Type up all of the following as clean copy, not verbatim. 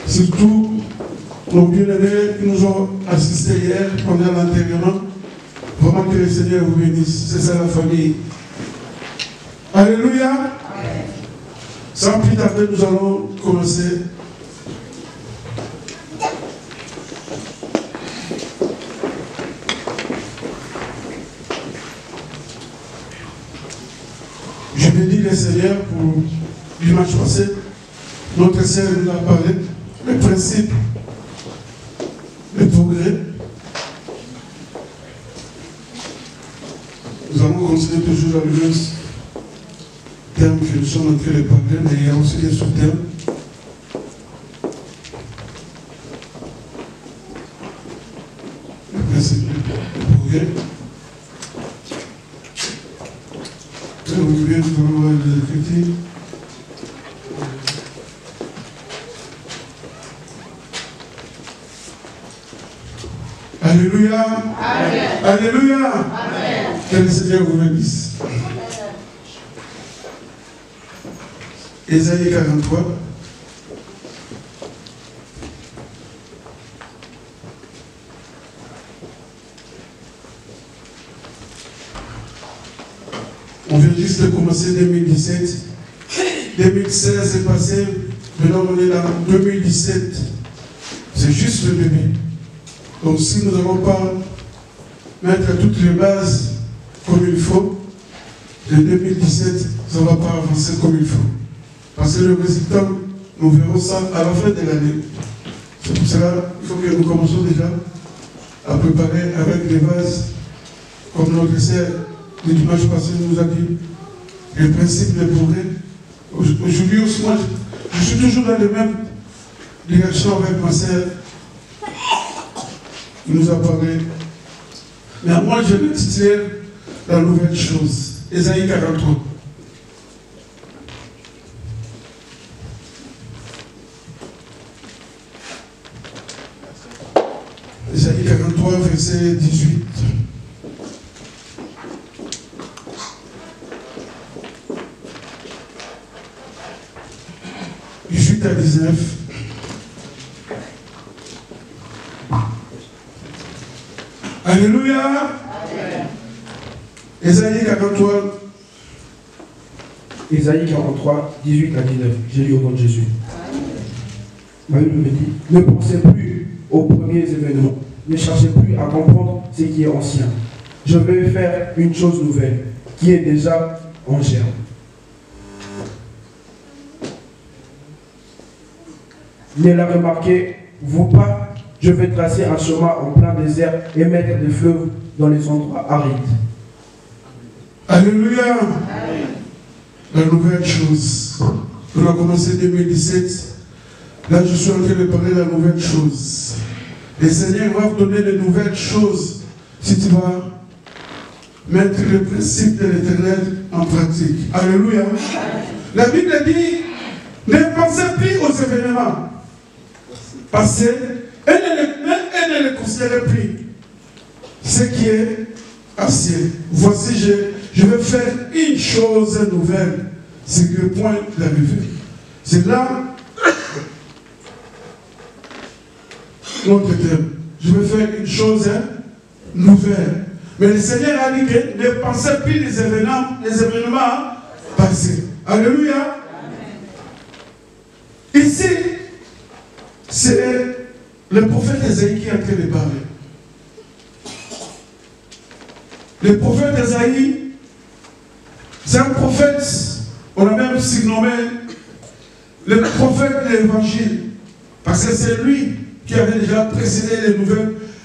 Surtout nos bien-aimés qui nous ont assistés hier pendant l'enterrement. Vraiment que le Seigneur vous bénisse. C'est ça la famille. Alléluia. Sans plus tarder, nous allons commencer. Je bénis le Seigneur pour dimanche passé. Notre sœur nous a parlé. Le principe, le progrès. Nous allons continuer toujours dans le même terme que nous sommes en train de parler, mais il y a aussi des sous-termes. Le principe, le progrès. Nous allons voir les critiques. Alléluia. Amen. Alléluia. Amen. Que le Seigneur vous bénisse. Ésaïe 43. On vient juste de commencer 2017. 2016 est passé. Maintenant on est dans 2017. C'est juste le début. Donc si nous n'allons pas mettre toutes les bases comme il faut, de 2017, ça ne va pas avancer comme il faut. Parce que le résultat, nous verrons ça à la fin de l'année. C'est pour cela qu'il faut que nous commençons déjà à préparer avec les bases, comme notre sœur le dimanche passé nous a dit, les principes de progrès. Aujourd'hui aussi, moi, je suis toujours dans les mêmes directions avec ma sœur. Il nous a parlé. Mais moi, je vais titrer la nouvelle chose. Ésaïe 43. Ésaïe 43, verset 18. À 19. Alléluia. Amen. Ésaïe 43. Ésaïe 43, 18 à 19. J'ai lu au nom de Jésus. Marie me dit, ne pensez plus aux premiers événements. Ne cherchez plus à comprendre ce qui est ancien. Je vais faire une chose nouvelle qui est déjà en germe. Ne la remarquez-vous pas? Je vais tracer un chemin en plein désert et mettre des fleuves dans les endroits arides. Alléluia. Amen. La nouvelle chose. On a commencé 2017. Là, je suis en train de parler de la nouvelle chose. Le Seigneur va vous donner de nouvelles choses si tu vas mettre le principe de l'Éternel en pratique. Alléluia. Amen. La Bible dit, ne pensez plus aux événements passés et ne les considérez plus. Ce qui est ancien. Voici, je vais faire une chose nouvelle. C'est le point d'arrivée. C'est là notre thème. Je vais faire une chose nouvelle. Mais le Seigneur a dit que ne pensez plus les événements passés. Alléluia. Amen. Ici, c'est le prophète Ésaïe qui est en train de parler. Le prophète Ésaïe, c'est un prophète, on a même surnommé le prophète de l'évangile. Parce que c'est lui qui avait déjà précédé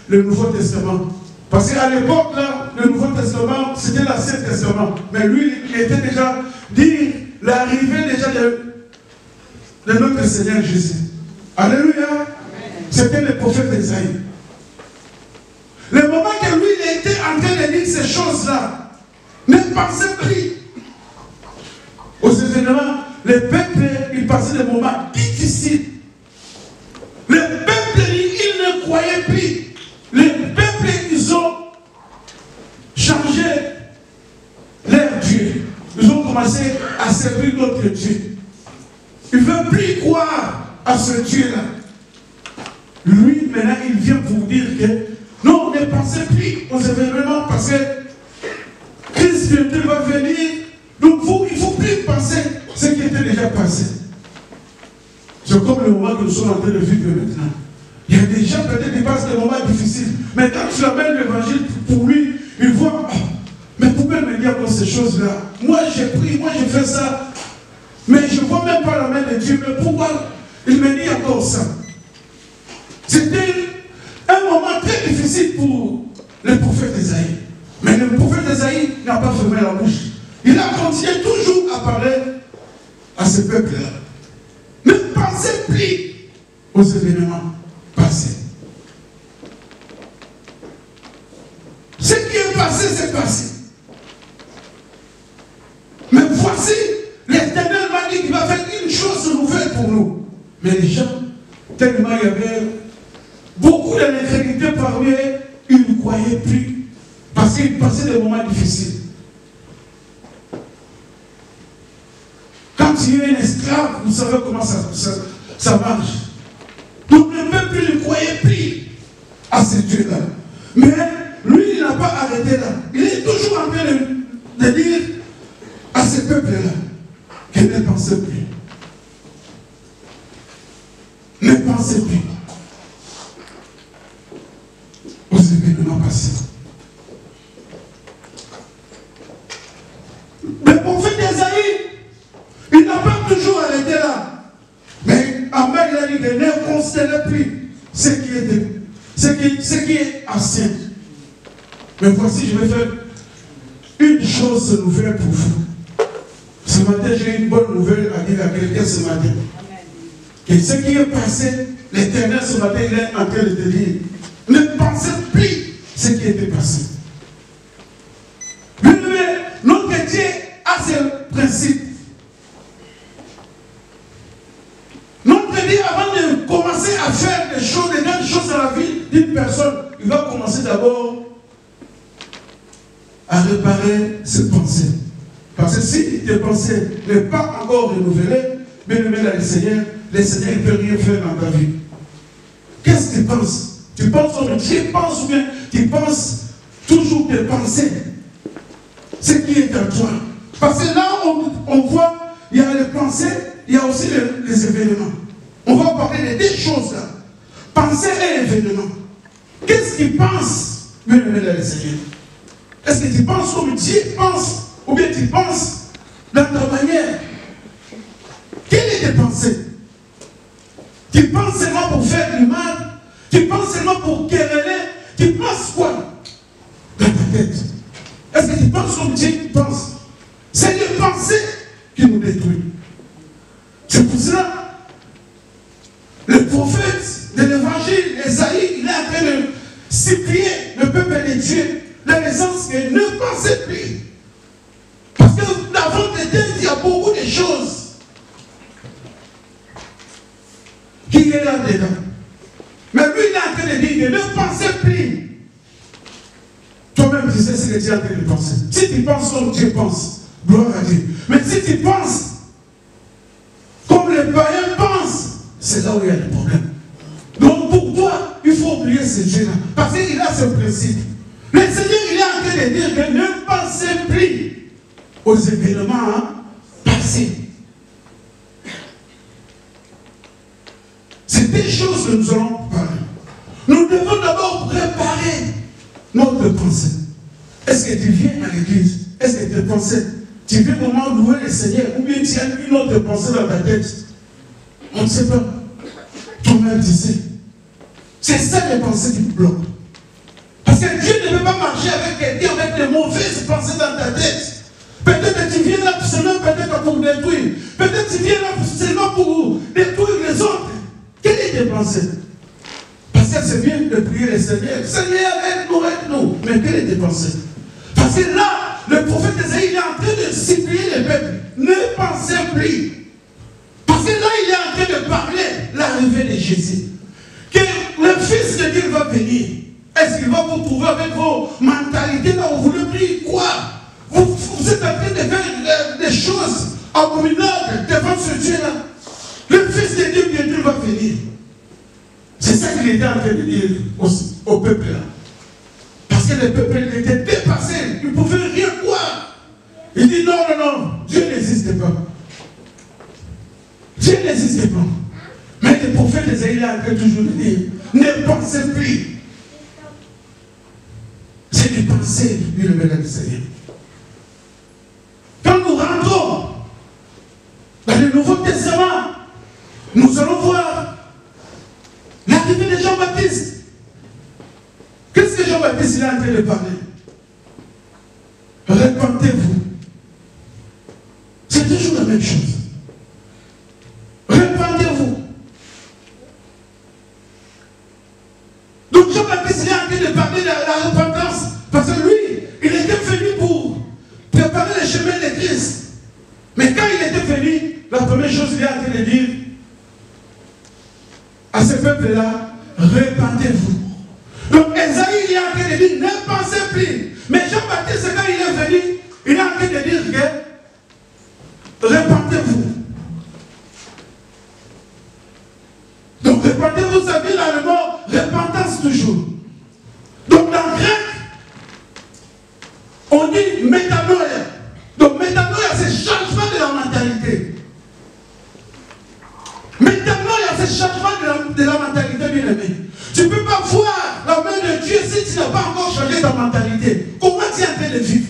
le Nouveau Testament. Parce qu'à l'époque, là, le Nouveau Testament, c'était l'Ancien Testament. Mais lui, il était déjà dit l'arrivée déjà de notre Seigneur Jésus. Alléluia. C'était le prophète Isaïe. Le moment que lui, il était en train de dire ces choses-là, ne pensez plus aux événements. Le peuple, il passait des moments difficiles. Le peuple, il ne croyait plus. Les peuples, ils ont changé leur Dieu. Ils ont commencé à servir d'autres dieux. Ils ne veulent plus croire à ce Dieu-là. Lui, maintenant, il vient pour dire que non, ne pensez plus aux événements parce que Christ bientôt va venir. Donc, il ne faut plus penser ce qui était déjà passé. C'est comme le moment que nous sommes en train de vivre maintenant. Il y a des gens peut-être qui passent des moments difficiles. Mais quand tu amènes l'évangile pour lui, il voit, oh, mais pourquoi me dire encore ces choses-là? Moi j'ai pris, moi j'ai fait ça. Mais je ne vois même pas la main de Dieu. Mais pourquoi il me dit encore ça? C'était un moment très difficile pour le prophète Isaïe. Mais le prophète Isaïe n'a pas fermé la bouche. Il a continué toujours à parler à ce peuple-là. Ne pensez plus aux événements passés. Ce qui est passé, c'est passé. Mais voici, l'Éternel m'a dit qu'il va faire une chose nouvelle pour nous. Mais les gens, tellement il y avait beaucoup de l'incrédulité parmi eux, ils ne croyaient plus. Parce qu'ils passaient des moments difficiles. Quand tu es un esclave, vous savez comment ça marche. Donc le peuple ne croyait plus à ce Dieu-là. Mais lui, il n'a pas arrêté là. Il est toujours en train de dire à ce peuple-là qu'il ne pensait plus. Ne pensez plus aux événements passés. Le prophète Isaïe, il n'a pas toujours arrêté là. Mais Amel, il a dit que ne considérez plus ce qui est ancien. Mais voici, je vais faire une chose nouvelle pour vous. Ce matin, j'ai une bonne nouvelle à dire à quelqu'un ce matin. Que ce qui est passé, l'Éternel ce matin, il est en train de te dire, ne pensez plus ce qui était passé. Notre Dieu a ses principes. Notre Dieu, avant de commencer à faire des choses, des grandes choses dans la vie d'une personne, il va commencer d'abord à réparer ses pensées. Parce que si tes pensées n'est pas encore renouvelées, bien aimé dans le Seigneur ne peut rien faire dans ta vie. Qu'est-ce que tu penses? Tu penses comme Dieu pense ou bien tu penses toujours tes pensées? Ce qui est en toi. Parce que là, on voit, il y a les pensées, il y a aussi les événements. On va parler de deux choses là. Pensée et événement. Qu'est-ce que tu penses, bien aimé dans le Seigneur? Est-ce que tu penses comme Dieu pense? Ou bien tu penses dans ta manière? Quelle est tes pensées? Tu penses seulement pour faire du mal? Tu penses seulement pour quereller? Tu penses quoi dans ta tête? Est-ce que tu penses comme Dieu pense? C'est les pensées qui nous détruisent. C'est pour cela, le prophète de l'évangile, Esaïe, il est en train de supplier le peuple de Dieu, la naissance que ne pensez plus. Parce que l'avant de Dieu, il y a beaucoup de choses qui est là-dedans. Mais lui, il est en train de dire que ne pensez plus. Toi-même, tu sais ce que tu es en train de penser. Si tu penses comme Dieu pense, gloire à Dieu. Mais si tu penses comme les païens pensent, c'est là où il y a le problème. Donc pour toi, il faut oublier ce Dieu-là. Parce qu'il a ce principe. Le Seigneur, il est en train de dire que ne pensez plus aux événements passés. C'est des choses que nous allons parler. Nous devons d'abord préparer notre pensée. Est-ce que tu viens à l'église? Est-ce que tes pensées, tu viens vraiment louer le Seigneur? Ou bien tu as une autre pensée dans ta tête? On ne sait pas. toi-même tu sais. C'est ça les pensées qui bloquent. Parce que Dieu ne peut pas marcher avec quelqu'un avec de mauvaises pensées dans ta tête. Peut-être que tu viens là seulement peut-être pour détruire. Peut-être que tu viens là seulement pour détruire les autres. Quelle est tes pensées? Parce que c'est bien de prier le Seigneur. Seigneur, aide-nous. Mais quelle est tes pensées? Parce que là, le prophète Isaïe, il est en train de supplier le peuple. Ne pensez plus. Parce que là, il est en train de parler l'arrivée de Jésus. Que le Fils de Dieu va venir. Est-ce qu'il va vous trouver avec vos mentalités là où vous voulez prier quoi? Vous êtes en train de faire des choses abominables devant ce Dieu-là. Le Fils de Dieu bientôt va venir. C'est ça qu'il était en train de dire au peuple-là. Parce que le peuple était dépassé. Il ne pouvait rien voir. Il dit non, Dieu n'existe pas. Dieu n'existe pas. Mais le prophète Isaïe a toujours dit, ne pensez plus. C'est des pensées, dit le Maître du Seigneur. Quand nous rentrons dans le Nouveau Testament, nous allons voir l'arrivée de Jean-Baptiste. Qu'est-ce que Jean-Baptiste est en train de parler? Répentez-vous. C'est toujours la même chose. Répentez-vous. Donc Jean-Baptiste est en train de parler de la repentance. Parce que lui, il était venu pour préparer le chemin de Christ. Mais quand il était venu, la première chose qu'il a en train de dire à ce peuple-là, répentez-vous. Donc Esaïe est en train de dire, ne pensez plus. Mais Jean-Baptiste, quand il est venu, il est en train de dire que répentez-vous. Donc répentez-vous, ça vient dans le mot repentance toujours. Donc dans le grec, on dit métanoïa. Donc métanoïa, c'est changement de la mentalité. Métanoïa, c'est changement de la mentalité, bien aimé. Tu ne peux pas voir la main de Dieu si tu n'as pas encore changé ta mentalité. Comment tu es en train de vivre?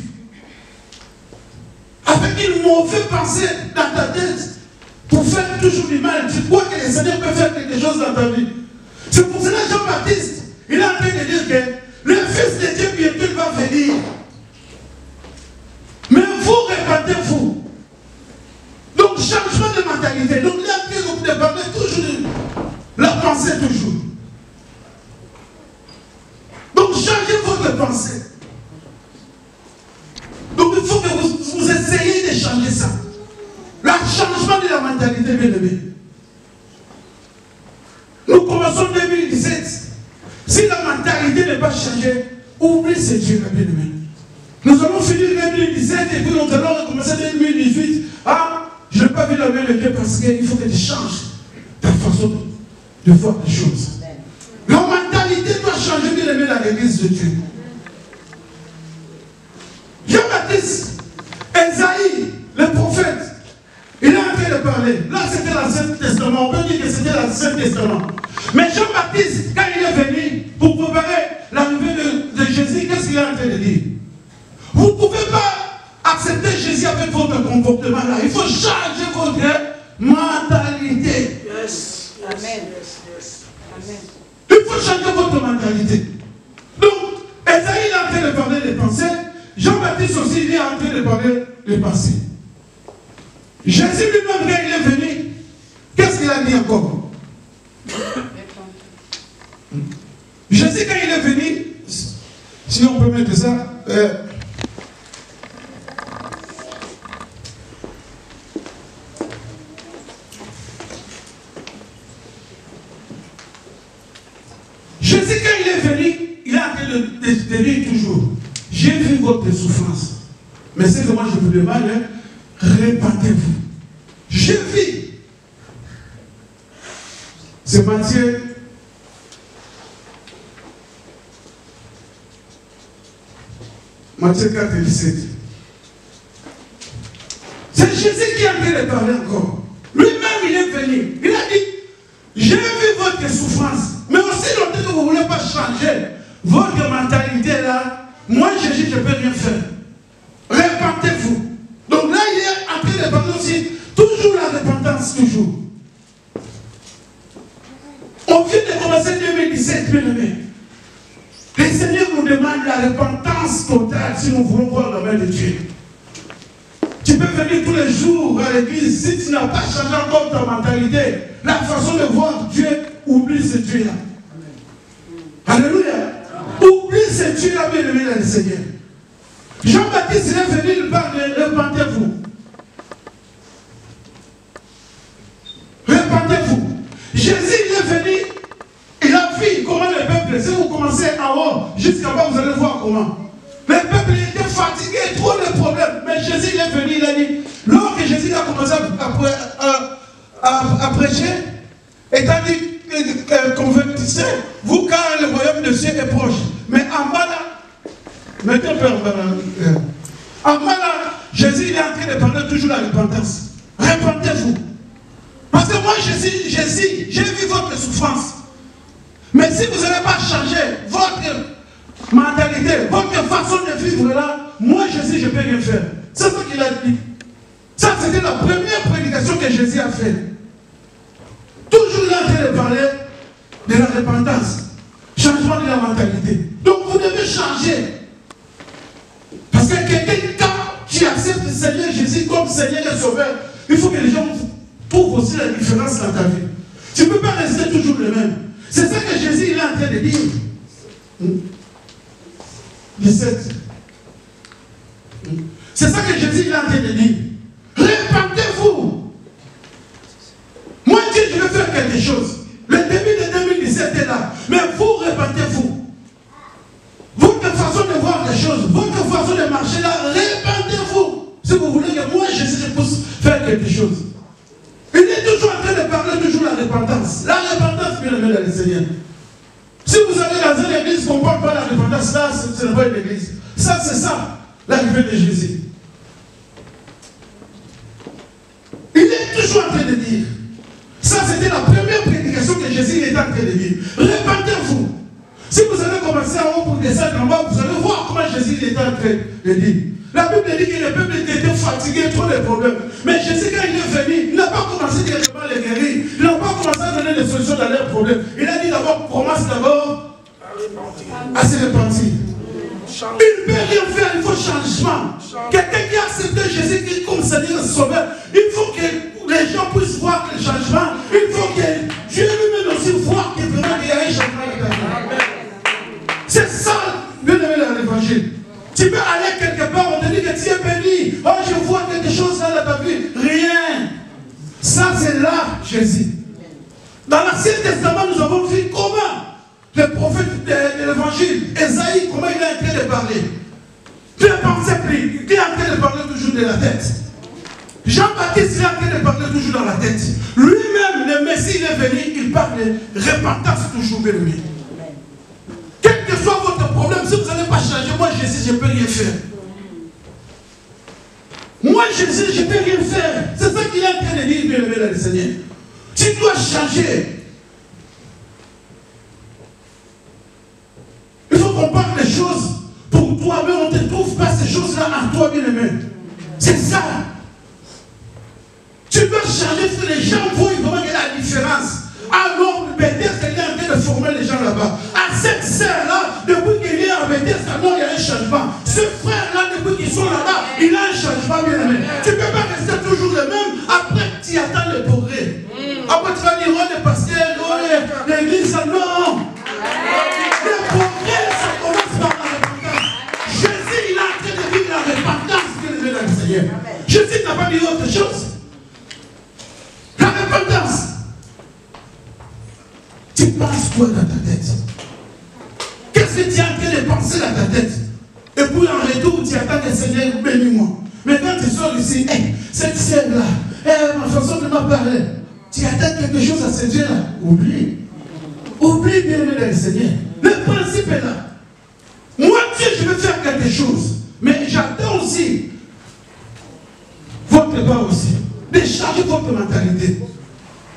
Avec une mauvaise pensée dans ta tête pour faire toujours du mal. Tu crois que le Seigneur peut faire quelque chose dans ta vie. C'est pour cela que Jean-Baptiste, il est en train de dire que le Fils de Dieu bientôt va venir. Mais vous, répentez-vous. Donc, changement de mentalité. Donc, là, vous ne parlez toujours la pensée toujours. Donc, changez votre pensée. Donc, il faut que vous essayiez de changer ça. Le changement de la mentalité, bien aimé. Nous commençons 2017. Si la mentalité n'est pas changée, oublie ce Dieu, bien aimé. Nous allons finir 2017 et puis nous allons recommencer 2018. Ah, je n'ai pas vu la main de Dieu parce qu'il faut que tu changes ta façon de voir les choses. La mentalité doit changer, bien aimé, dans l'église de Dieu. Jean-Baptiste, Esaïe, le prophète, il est en train de parler. Là, c'était l'Ancien Testament. On peut dire que c'était l'Ancien Testament. Mais Jean-Baptiste, quand il est venu pour préparer l'arrivée de Jésus, qu'est-ce qu'il est en train de dire? Vous ne pouvez pas accepter Jésus avec votre comportement là. Il faut changer votre mentalité. Yes. Amen. Amen. Il faut changer votre mentalité. Donc, Esaïe est en train de parler des pensées. Jean-Baptiste aussi, il est en train de parler des pensées. Jésus lui-même, quand il est venu, qu'est-ce qu'il a dit encore? Jésus, quand il est venu, si on peut mettre ça, Jésus, quand il est venu, il est en train de dire toujours, j'ai vu votre souffrance. Mais c'est que moi je vous demande, répentez-vous. J'ai vu. C'est Matthieu. Matthieu 4 et 17. C'est Jésus qui est en train de parler encore. Lui-même, il est venu. Il a dit, j'ai vu votre souffrance. Mais aussi longtemps que vous ne voulez pas changer votre mentalité là, moi Jésus, je ne peux rien faire. Répentez-vous. Donc là, il est en train de parler aussi, toujours la repentance, toujours. On vient de commencer 2017, bien aimé. Le Seigneur nous demande la repentance totale si nous voulons voir la main de Dieu. Tu peux venir tous les jours à l'église, si tu n'as pas changé encore ta mentalité, la façon de voir Dieu, oublie ce Dieu-là. Alléluia. Oublie ce Dieu-là, bien aimé dans le Seigneur. Jean-Baptiste, il est venu, il parle de repentez-vous. Repentez-vous. Jésus, il est venu, il a vu comment le peuple, si vous commencez en haut, jusqu'en bas, vous allez voir comment. Le peuple était fatigué, trop de problèmes. Mais Jésus, il est venu, il a dit, lorsque Jésus a commencé à prêcher, il a dit, convertissez-vous car le royaume de Dieu est proche. Mais en bas là, mettez un peu en bas là. En bas là, Jésus il est en train de parler toujours de la repentance. Repentez-vous. Parce que moi, Jésus, j'ai vu votre souffrance. Mais si vous n'avez pas changé votre mentalité, votre façon de vivre là, moi, Jésus, je ne peux rien faire. C'est ce qu'il a dit. Ça, c'était la première prédication que Jésus a faite. Toujours il est en train de parler de la repentance. Changement de la mentalité. Donc vous devez changer. Parce que quand tu acceptes le Seigneur Jésus comme Seigneur et Sauveur, il faut que les gens trouvent aussi la différence dans ta vie. Tu ne peux pas rester toujours le même. C'est ça que Jésus il est en train de dire. 17. C'est ça que Jésus il est en train de dire. Repentez-vous. Moi, Dieu, je veux faire quelque chose. Le début de 2017 est là. Mais vous, repentez-vous. Votre façon de voir les choses, votre façon de marcher là, repentez-vous. Si vous voulez que moi, Jésus, je puisse faire quelque chose. Il est toujours en train de parler toujours de la repentance. La repentance, bien aimé dans le Seigneur. Si vous allez dans une église qui ne comprend pas la repentance, là, ce n'est pas une église. Ça, c'est ça, l'arrivée de Jésus. Il est toujours en train de dire. Ça, c'était la première prédication que Jésus était en train de dire. Repentez-vous. Si vous allez commencer en haut pour descendre en bas, vous allez voir comment Jésus était en train de dire. La Bible dit que le peuple était fatigué, trop de problèmes. Mais Jésus, quand il est venu, il n'a pas commencé directement à les guérir. Il n'a pas commencé à donner des solutions dans leurs problèmes. Il a dit d'abord, commence d'abord à se repentir. Il ne peut rien faire, il faut changement. Quelqu'un qui a accepté Jésus comme Seigneur et Sauveur, il faut que les gens puissent voir le changement. Il faut que Dieu lui-même aussi voit qu'il y a un changement de ta vie. C'est ça, bien aimé dans l'évangile. Tu peux aller quelque part, on te dit que tu es béni. Oh, je vois quelque chose dans ta vie. Rien. Ça, c'est là, Jésus. Dans l'Ancien Testament, nous avons vu comment le prophète de l'évangile, Esaïe, comment il est en train de parler. Tu ne pensais plus. Il est en train de parler toujours de la tête. Jean-Baptiste, il est en train de parler toujours dans la tête. Lui-même, le Messie, il est venu, il parle de repentance toujours béni. Quel que soit votre problème, si vous n'allez pas changer, moi Jésus, je ne peux rien faire. Moi Jésus, je ne peux rien faire. C'est ça qu'il est en train de dire, bien aimé dans le Seigneur. Tu dois changer. Il faut qu'on parle des choses pour toi, mais on ne trouve pas ces choses-là en toi, bien aimé. C'est ça. Tu dois changer, parce que les gens voient vraiment qu'il y a la différence. Alors, Bethesda, il est en train de former les gens là-bas. À cette sœur-là, depuis qu'il est à Bethesda, il y a un changement. Ce frère-là, depuis qu'ils sont là-bas, il a un changement, bien aimé. Tu ne peux pas rester toujours le même. Après, tu attends le progrès. Après, tu vas dire, oh, le pasteur, oh, l'église, non. Le progrès, ça commence par la repentance. Jésus, il est en train de vivre la repentance, bien aimé dans le Seigneur. Jésus n'a pas dit autre chose. La repentance. Tu penses quoi dans ta tête? Qu'est-ce que tu es en train de penser dans ta tête? Et puis en retour, tu attends que le Seigneur bénis-moi. Mais quand tu sors ici, hey, cette scène-là, hey, ma façon de me parler, tu attends quelque chose à ce Dieu-là. Oublie. Oublie bien le Seigneur. Le principe est là. Moi, Dieu, je veux faire quelque chose. Mais j'attends aussi votre part aussi. De changer votre mentalité.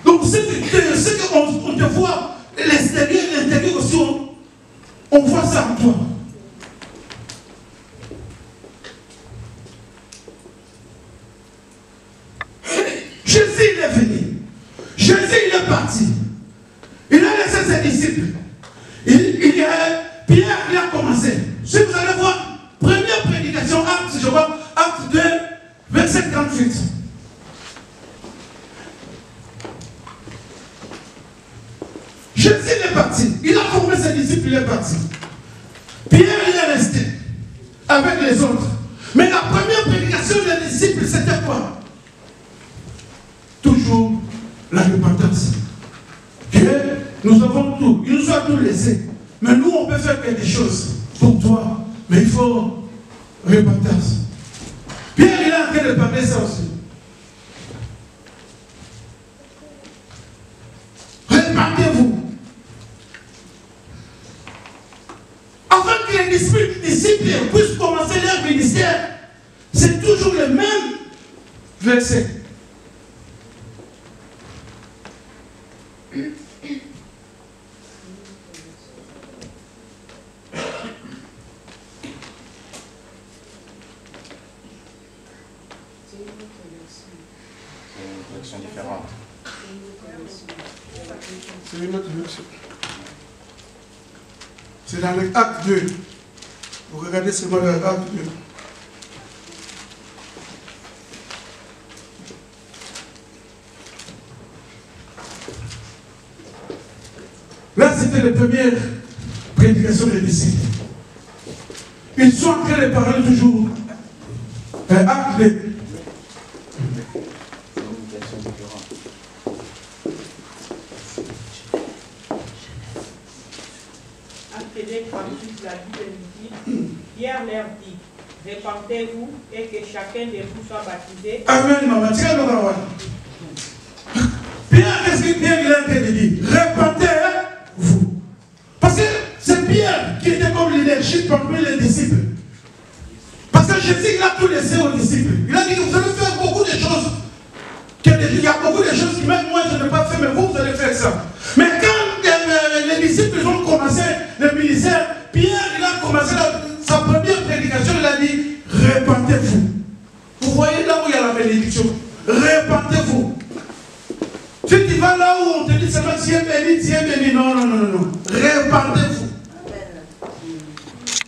Donc, c'est qu'on te voit, l'extérieur et l'intérieur aussi, on voit ça en toi. Jésus, il est venu. Jésus, il est parti. Il a disciples. Pierre, il a commencé. Si vous allez voir, première prédication, acte 2, verset 38. Jésus est parti. Il a formé ses disciples, il est parti. Pierre, il est resté avec les autres. Mais la première prédication des disciples, c'était quoi? Toujours la repentance. Dieu, nous avons tout. Il nous a tout laissé. Mais nous, on peut faire quelque chose pour toi. Mais il faut repentance. Pierre, il est en train de parler ça aussi. Repentez-vous. Afin que les disciples puissent commencer leur ministère. C'est toujours le même verset. C'est une autre version. C'est dans le acte 2. Vous regardez seulement dans l'acte 2. Là, c'était la première prédication des disciples. Ils sont en train de parler toujours. Acte 2. Pierre leur dit, répentez-vous et que chacun de vous soit baptisé. Amen, maman. Pierre, qu'est-ce que Pierre il a été dit? Répentez-vous. Parce que c'est Pierre qui était comme leadership parmi les disciples. Parce que Jésus, il a tout laissé aux disciples. Il a dit que vous allez faire beaucoup de choses. Il y a beaucoup de choses que même moi je n'ai pas fait, mais vous allez faire ça. Mais quand les disciples ont commencé le ministère, Pierre, il a commencé sa première prédication, il a dit, répentez-vous. Vous voyez là où il y a la bénédiction. Répentez-vous. Si tu vas là où on te dit seulement tu es béni, non, non, non, non. Répentez-vous.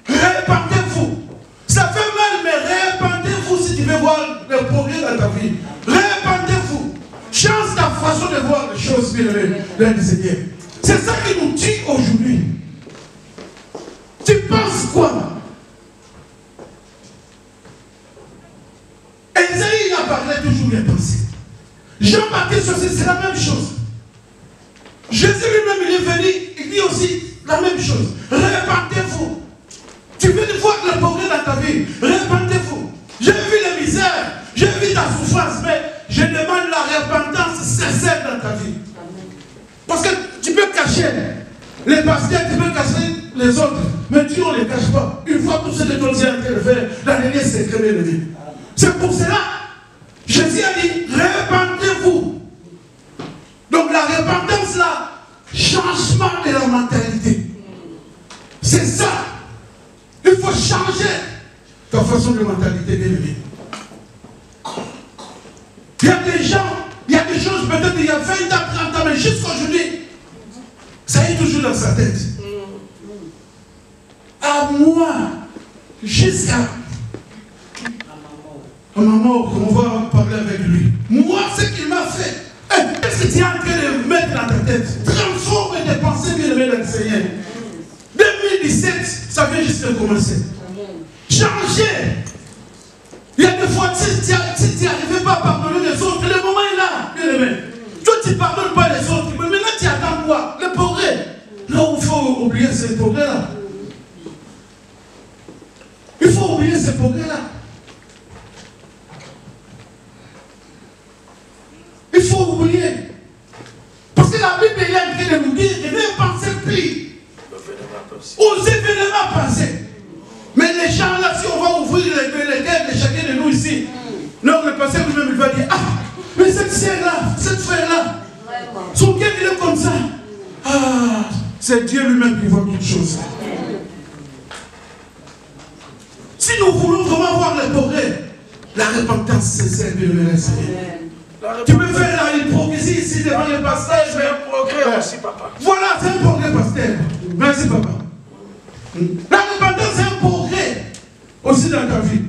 Répentez-vous. Ça fait mal, mais répentez-vous si tu veux voir le progrès dans ta vie. Répentez-vous. Change ta façon de voir les choses, bien le Seigneur. C'est ça qui nous tue aujourd'hui. Tu penses quoi? Ésaïe a parlé toujours des pensées. Jean-Baptiste aussi, c'est la même chose. Jésus lui-même, il est venu, il dit aussi la même chose. Répentez-vous. Tu veux voir le progrès dans ta vie. Répentez-vous. J'ai vu les misères, j'ai vu ta souffrance, mais je demande la repentance sincère dans ta vie. Parce que tu peux cacher les pasteurs, tu peux cacher les autres, mais Dieu on ne les cache pas. Une fois tout ce que ton Dieu a été fait dans les liens secrets de vie. C'est pour cela, Jésus a dit, répentez-vous. Donc la repentance là, changement de la mentalité. C'est ça. Il faut changer ta façon de mentalité, bien aimé. Il y a des gens, il y a des choses peut-être il y a 20 ans, 30 ans, mais jusqu'à aujourd'hui, ça est toujours dans sa tête. À moi, jusqu'à ma mort, on va parler avec lui. Moi, ce qu'il m'a fait, qu'est-ce que tu es en train de mettre dans ta tête? Transforme tes pensées, bien aimé dans le Seigneur. 2017, ça vient juste de commencer. Changer. Il y a des fois, si tu n'arrives pas à pardonner les autres, le moment est là, bien aimé. Toi, tu ne pardonnes pas les autres, mais maintenant tu attends quoi? Le progrès. Non, il faut oublier ce progrès-là. Il faut oublier ce progrès-là. Il faut oublier. Parce que la Bible est en train de nous dire que ne pensez plus. Osez venir penser. Mais les gens là, si on va ouvrir les cœurs de chacun de nous ici, non, le pasteur lui-même il va dire, ah, mais cette sœur-là, cette frère-là, son cœur il est comme ça. Ah, c'est Dieu lui-même qui voit toutes choses. Si nous voulons vraiment voir le progrès, la repentance sincère de le Seigneur. Tu peux faire la hypocrisie ici devant le pasteur. C'est un progrès aussi, papa. Voilà, c'est un progrès, pasteur. Merci, papa. La repentance est un progrès aussi dans ta vie.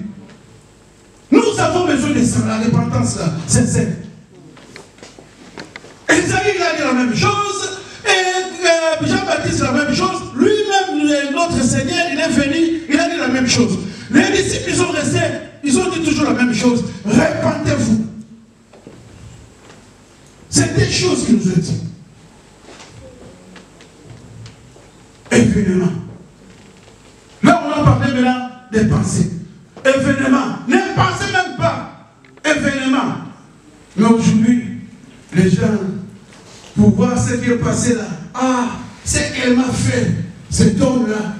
Nous avons besoin de ça, la repentance là, sincère. Esaïe, il a dit la même chose, et Jean-Baptiste la même chose. Lui-même, notre Seigneur, il est venu, il a dit la même chose. Les disciples, ils sont restés, ils ont dit toujours la même chose. Repentez-vous. C'est des choses qu'il nous a dit. Événement. Là, on a parlé maintenant des pensées. Événement. Ne pensez même pas. Événement. Mais aujourd'hui, les gens, pour voir ce qui est passé là, ce qu'elle m'a fait, cet homme-là,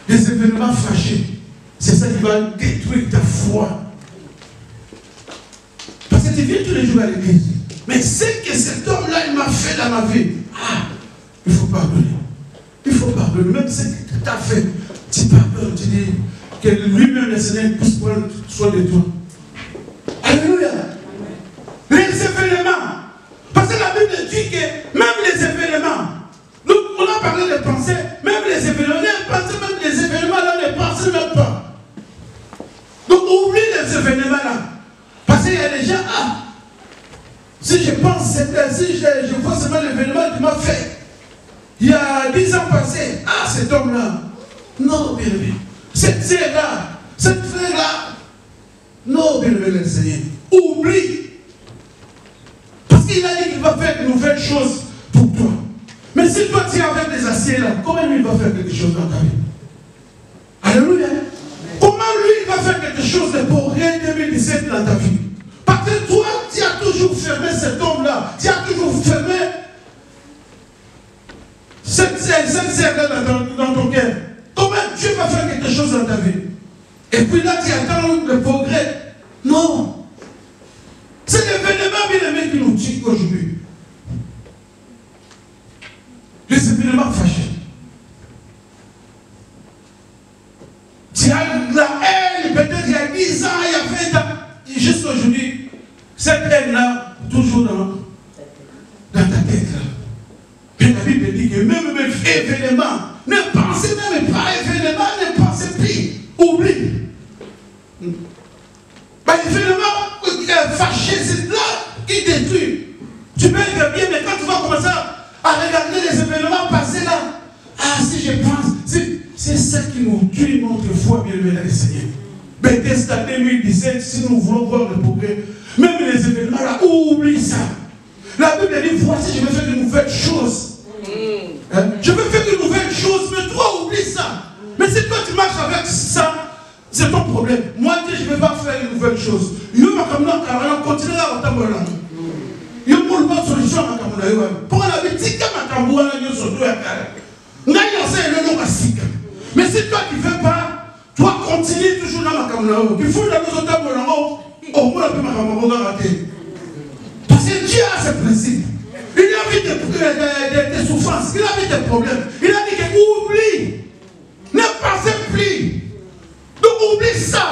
des événements fâchés, c'est ça qui va détruire ta foi. Parce que tu viens tous les jours à l'église, mais ce que cet homme-là, il m'a fait dans ma vie, il faut pardonner. Il faut pardonner. Même ce que tu as fait, tu pardonnes, tu dis que lui-même, le Seigneur, puisse prendre soin de toi. Alléluia. Les événements. Parce que la Bible dit que même les événements, donc on a parlé de pensées, même les événements, même les événements là, ne pensez même pas. Donc oublie les événements là. Parce qu'il y a des gens, si je pense, si je vois seulement l'événement qu'il m'a fait, il y a 10 ans passés, cet homme-là, non, bien aimé, cette sœur-là, cette frère-là, non, bien aimé le Seigneur, oublie. Parce qu'il a dit qu'il va faire de nouvelles choses pour toi. Mais si toi tu es avec des aciers là, comment lui il va faire quelque chose dans ta vie? Alléluia. Comment lui il va faire quelque chose de progrès 2017 dans ta vie? Parce que toi, tu as toujours fermé cet homme-là. Tu as toujours fermé cette serre-là dans ton cœur. Comment Dieu va faire quelque chose dans ta vie? Et puis là, tu attends le progrès. Non. C'est l'événement bien-aimé qui nous tue aujourd'hui. Les événements fâchés. Tu as la haine, peut-être il y a 10 ans, il y a 20 ans, et juste aujourd'hui, cette haine-là, toujours dans ta tête. Et la Bible dit que même événement, ne pensez même pas événement, ne pensez plus. Oublie. Événement fâché, c'est là qui détruit. Tu peux être bien, mais quand tu vas commencer à regarder les événements passés là, si je pense, c'est ça qui nous tue notre foi, bien aimé dans le Seigneur. Bethesda 2017, si nous voulons voir le progrès, même les événements là, oublie ça. La Bible dit, voici, je vais faire de nouvelles choses. Je vais faire de nouvelles choses, mais toi, oublie ça. Mais si toi, tu marches avec ça, c'est ton problème. Moi, je ne vais pas faire une nouvelle chose. Je vais continuer à entendre. Je vais faire une solution à Kamuna. Pour la vie, si Kamuna est sur toi, mais si toi, tu ne veux pas, toi, continue toujours dans ma Kamuna. Il faut que nous entendons au moins un peu ma Kamuna. Parce que Dieu a ses principes. Il a vu des souffrances, il a vu des problèmes. Il a dit que oublie. Ne pensez plus. Donc oublie ça.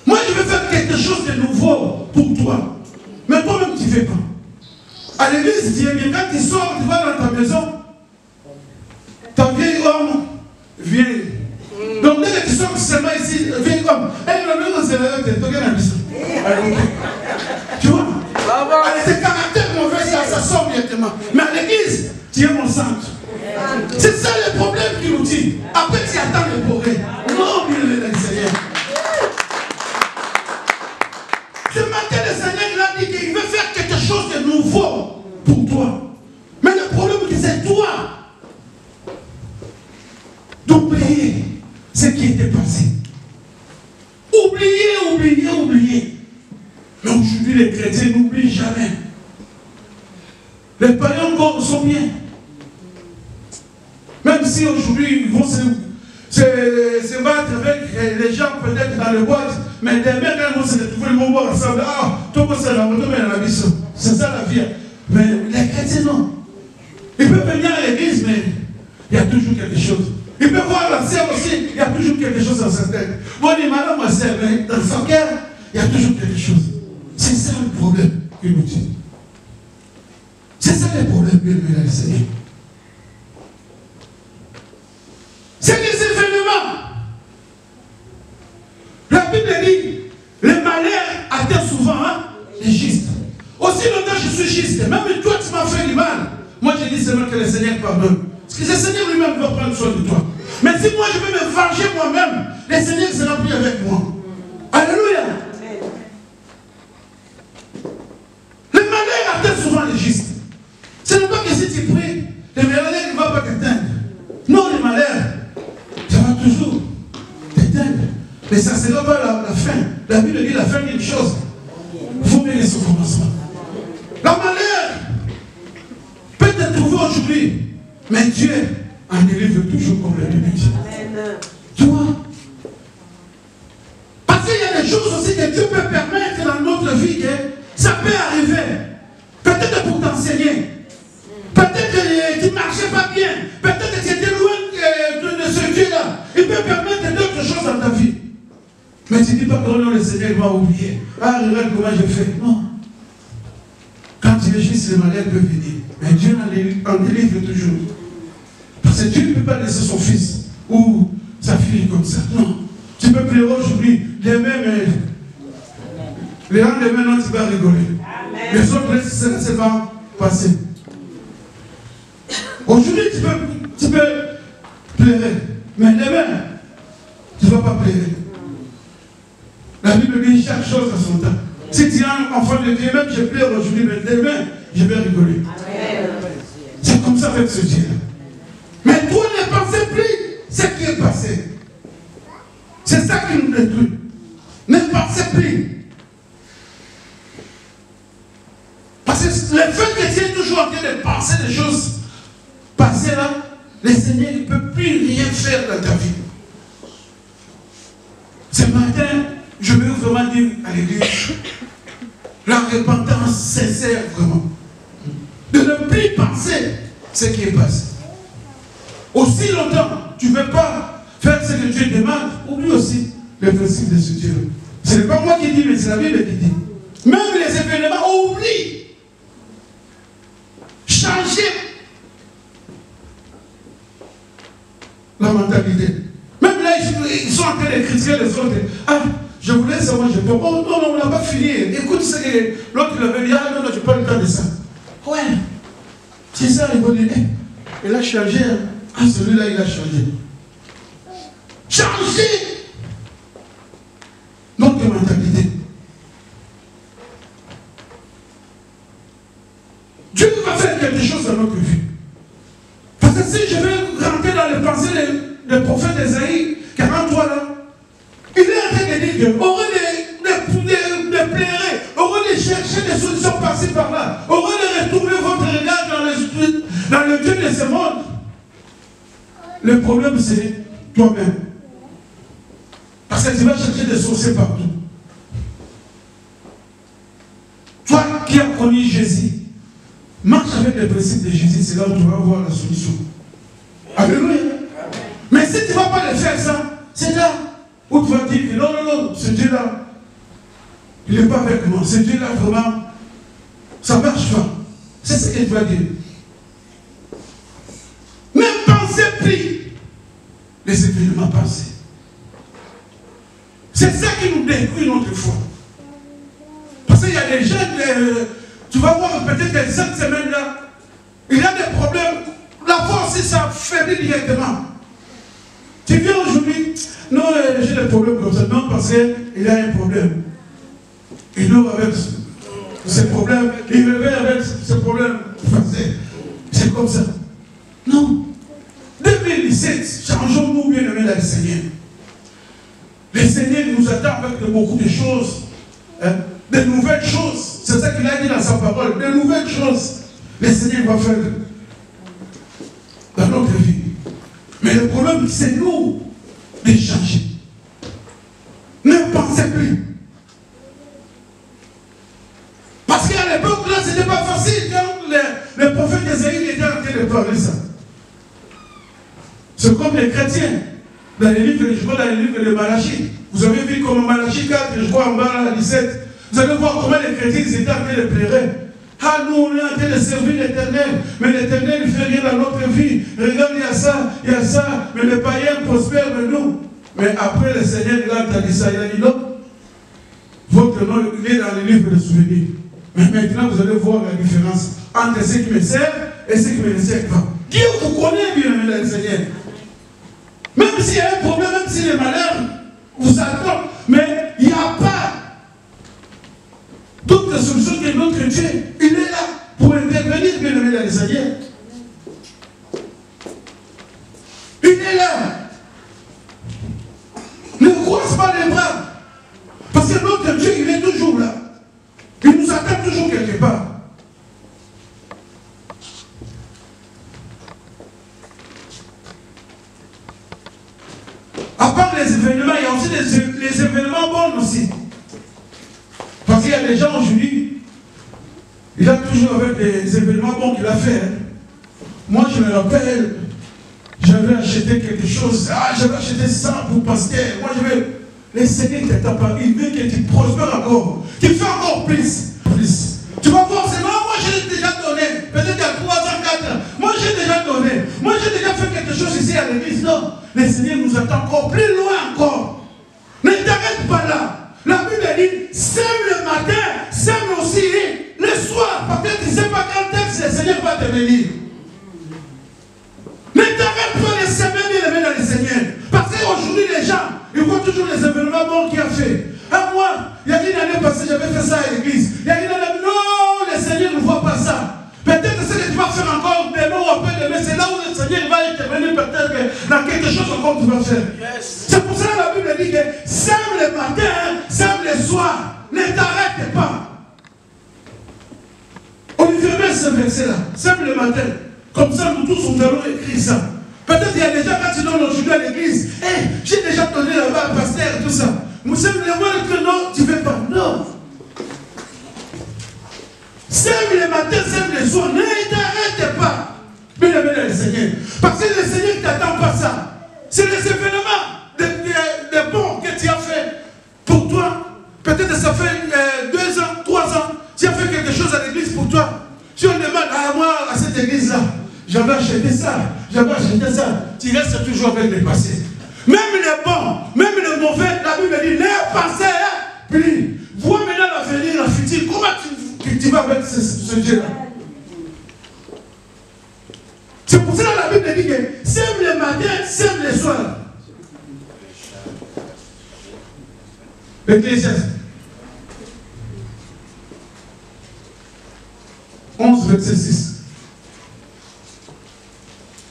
Moi je vais faire quelque chose de nouveau pour toi. Mais toi-même tu ne fais pas. À l'église, tu es bien. Quand tu sors, tu vas dans ta maison. Ton vieil homme vient. Donc dès que tu sors seulement ici, vieil homme. Tu vois? C'est caractère mauvais, ça sort directement. Mais à l'église, tu es mon centre. C'est ça le problème qui nous dit. Après, tu attends le progrès. Non, bien aimé le Seigneur. Ce matin, le Seigneur il a dit qu'il veut faire quelque chose de nouveau pour toi. Mais le problème, c'est toi d'oublier ce qui était passé. Oublier. Mais aujourd'hui, les chrétiens n'oublient jamais. Les païens encore sont bien. Même si aujourd'hui, ils vont se battre avec les gens peut-être dans les boîtes, mais demain, quand ils vont se retrouver, ils vont voir ensemble. C'est ça la vie. Mais les chrétiens, non. Ils peuvent venir à l'église, mais il y a toujours quelque chose. Ils peuvent voir la sœur aussi, il y a toujours quelque chose dans sa tête. Bon, il dit, madame, ma sœur, mais dans son cœur, il y a toujours quelque chose. C'est ça le problème qui nous dit. C'est ça les problèmes que le Seigneur. C'est des événements. La Bible dit, les malheurs atteignent souvent les justes. Aussi longtemps je suis juste, même toi tu m'as fait du mal. Moi je dis seulement que le Seigneur pardonne. Parce que le Seigneur lui-même va prendre soin de toi. Mais si moi je veux me venger moi-même, le Seigneur sera plus avec moi. Alléluia. Les malheurs atteignent souvent les justes. Ce n'est pas que si tu pries, les malheurs ne vont pas t'éteindre. Non, les malheurs, ça va toujours t'éteindre. Mais ça ne sera pas la fin. La Bible dit la fin d'une chose. Il faut bien laisser au commencement. La malheur peut te trouver aujourd'hui, mais Dieu en délivre toujours comme le Bible dit. Tu vois? Parce qu'il y a des choses aussi que Dieu peut permettre dans notre vie que ça peut arriver. Peut-être pour t'enseigner. Peut-être que tu ne marchais pas bien. Peut-être que tu étais loin de ce Dieu-là. Il peut permettre d'autres choses dans ta vie. Mais tu ne dis pas que non, le Seigneur m'a oublié. Ah, regarde comment j'ai fait. Non. Quand tu es juste, le malheur peut venir. Mais Dieu en délivre toujours. Parce que Dieu ne peut pas laisser son fils ou sa fille comme ça. Non. Tu peux pleurer aujourd'hui, demain, mais les lendemain, non, tu vas rigoler. Amen. Les autres, ça va passer. Aujourd'hui, tu peux pleurer, mais demain, tu ne vas pas pleurer. La Bible dit chaque chose à son temps. Si tu es un enfant de Dieu, même je pleure aujourd'hui, mais demain, je vais rigoler. C'est comme ça avec ce Dieu-là. Mais toi, ne pensez plus ce qui est passé. C'est ça qui nous détruit. Ne pensez plus. Parce que le fait que tu es toujours en train de penser des choses passées là, le Seigneur ne peut plus rien faire dans ta vie. Ce matin, je veux vraiment dire à l'église, la repentance sincère vraiment. De ne plus penser ce qui est passé. Aussi longtemps, tu ne veux pas faire ce que Dieu demande, oublie aussi le principe de ce Dieu. Ce n'est pas moi qui dis, mais c'est la Bible qui dit. Même les événements, oublie. Changer la mentalité. Même là, ils sont en train de critiquer les autres. Ah, je voulais savoir, je peux. Oh non, non, on n'a pas fini. Écoute ce que l'autre avait dit. Ah non, non, je n'ai pas le temps de ça. Ouais. C'est ça, il va dire. Il a changé. Ah, celui-là, il a changé. Changer notre mentalité. Dieu va faire quelque chose dans notre vie. Parce que si je vais rentrer dans les pensées du prophète Esaïe, 43 là, il est en train de dire qu'au lieu de pleurer, au lieu de chercher des solutions par-ci par-là, au lieu de retourner votre regard dans le Dieu de ce monde, le problème c'est toi-même. Parce que tu vas chercher des sorciers partout. Toi qui as connu Jésus, marche avec les principes de Jésus, c'est là où tu vas avoir la solution. Alléluia. Mais si tu ne vas pas le faire ça, c'est là où tu vas dire que non, non, non, ce Dieu-là, il n'est pas avec moi. Ce Dieu-là, vraiment, ça ne marche pas. C'est ce que tu vas dire. Ne pensez plus les événements passés. C'est ça qui nous détruit notre foi. Parce qu'il y a des gens, tu vas voir peut-être que cette semaine-là, il y a des problèmes. La foi aussi, ça faiblit directement. Tu viens aujourd'hui, non, j'ai des problèmes comme ça. Non, parce qu'il y a un problème. Il dort avec ces problèmes, il réveille avec ces problèmes. C'est comme ça. Non. 2017, changeons-nous bien aimés dans le Seigneur. Le Seigneur nous attend avec beaucoup de choses. Hein, de nouvelles choses. C'est ça qu'il a dit dans sa parole. De nouvelles choses. Le Seigneur va faire dans notre vie. Mais le problème, c'est nous de changer. Ne pensez plus. Parce qu'à l'époque, là, ce n'était pas facile quand le prophète Esaïe était en train de parler ça. C'est comme les chrétiens. Dans les livres, je crois dans les livres de Malachie. Vous avez vu comme Malachie 4, je crois en bas à 17. Vous allez voir comment les chrétiens étaient en train de pleurer. Ah, nous, on est en train de servir l'Éternel, mais l'Éternel ne fait rien dans notre vie. Regarde, il y a ça, mais les païens prospèrent de nous. Mais après, le Seigneur, il a dit ça, il a dit non. Votre nom, il est dans le livre de souvenirs. Mais maintenant, vous allez voir la différence entre ceux qui me servent et ceux qui ne me servent pas. Dieu vous connaît bien, le Seigneur. Même s'il y a un problème, même si les malheurs vous attendent, mais il n'y a pas d'autre solution que notre Dieu. Il est là pour intervenir, bien aimé dans le Seigneur. Il est là. Ne croise pas les bras. Parce que notre Dieu, il est toujours là. Il nous attend toujours quelque part. À part les événements, il y a aussi les événements bons aussi. Parce qu'il y a des gens aujourd'hui, il a toujours avec des événements bons qu'il a fait. Moi, je me rappelle, j'avais acheté quelque chose. Ah, j'avais acheté ça pour pasteur. Moi, je vais. Le Seigneur ne t'attend pas. Il veut que tu prospères encore. Tu fais encore plus. Tu vas voir, c'est moi, je l'ai déjà donné. Peut-être il y a 3 ans, 4 ans. Moi, j'ai déjà donné. Moi, j'ai déjà fait quelque chose ici à l'église. Non. Le Seigneur nous attend encore plus loin encore. Ne t'arrête pas là. La Bible dit, sème le matin, sème aussi le soir. Peut-être tu ne sais pas quand est-ce que le Seigneur va te venir. Ne t'arrête pas de s'aimer bien aimé dans le Seigneur. Parce qu'aujourd'hui, les gens, ils voient toujours les événements bons qu'il a fait. À moi, il y a une année passée, j'avais fait ça à l'église. Il y a une année, non, le Seigneur ne voit pas ça. Peut-être ce que tu vas faire encore demain ou après-demain, c'est là où le Seigneur va intervenir peut-être dans quelque chose encore que tu vas faire. Yes. C'est pour ça que la Bible dit que sème le matin, sème le soir. Ne t'arrête pas. On lui fait mettre ce verset-là. Sème le matin. Comme ça, nous tous, nous allons écrire ça. Peut-être il y a déjà, quand tu donnes aujourd'hui à l'église, hey, j'ai déjà donné là-bas à pasteur, tout ça. Nous sommes les mois que non, tu ne veux pas. Non. Sème le matin, sème le soir. Ne t'arrête pas. Bien aimé le Seigneur. Parce que le Seigneur ne t'attend pas ça. C'est les événements de bons que tu as fait pour toi. Peut-être ça fait 2 ans, 3 ans. Tu as fait quelque chose à l'église pour toi. Si on demande à moi, à cette église-là, j'avais acheté ça, tu restes toujours avec les passés. Même les bons, même les mauvais, la Bible dit, ne pensez plus. Vois maintenant l'avenir, la future. Comment tu vas avec ce Dieu-là? C'est pour ça que la Bible dit que sème le matin, sème le soir. Ecclésiaste 11, verset 6.